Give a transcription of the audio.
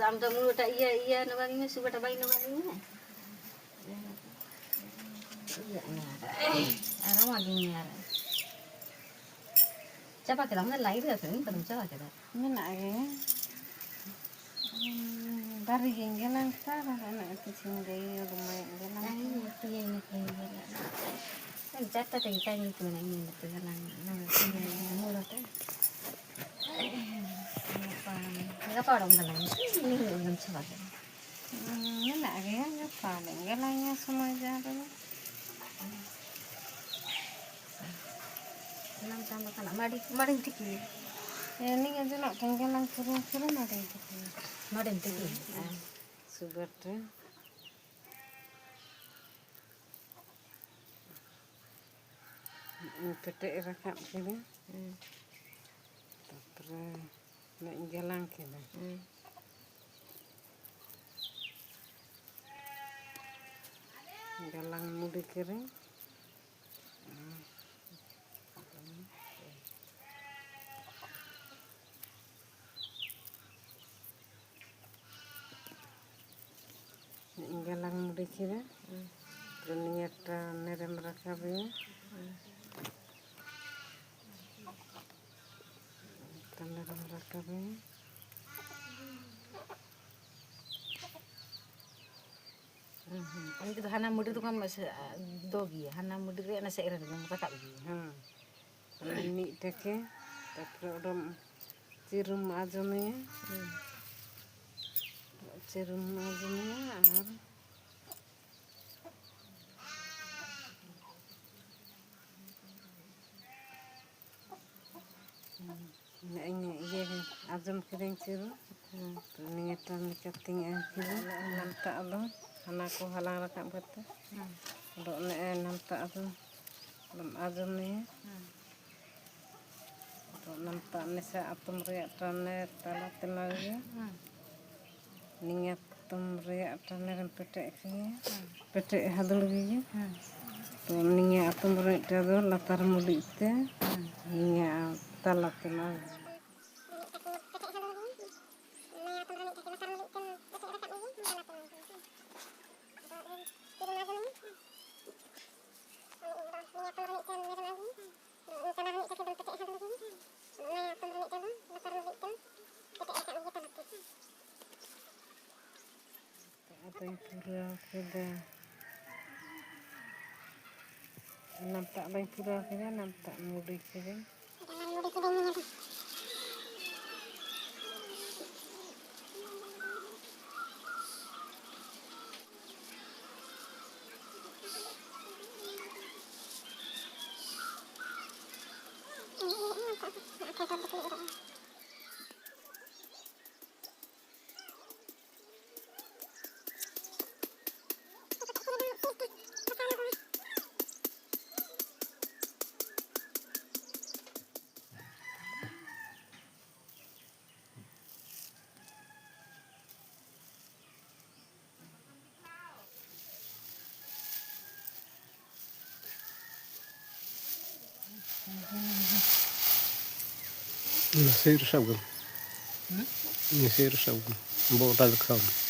आमचा मुलगा iya nabangnya suka tabay nabangnya. Iya ara maging ara. Siapa kita mana lain ya tuh, belum siapa kita. Mana ya? Dari yang sana anak kecil dia lumayan gelang. Ay, itu yang ini. Kan jata tengah itu nang ini tuh gelang, nang ini murah tuh. Ngapa orang gelang? Ini belum siapa kita. Mana ya? Ngapa? Gelangnya semua jadi. Nang tambah kan mari tiki. Ini aja nak gelang kurung ada itu. Mari tiki. Sugar tuh. Petek rakap kini. Terus nak gelang kini. Gelang mudi kering. Gelang mudi kira. Terus nyata nerem rakapnya. Nerem rakapnya. Ini kita hana mudir tu kan masih dogi, hana mudir ni nasi iran yang kakak lagi. Ini deke, tapi orang cirum azamnya, ini azam kering cirum, ini tan cutting cirum, nampak Allah, anakku halang rakam betul, dok nampak azam, azamnya. Nampak nisa atom riak tanah talat tenaga, niat atom riak tanah dan petek hadul gigi, tuh niat atom riak tanah latar mudik teh, niat talat tenaga. Apa yang sudah nampak apa yang sudah nampak mudik kering. Nasir sabun. Nasir sabun. Bawa tak sabun.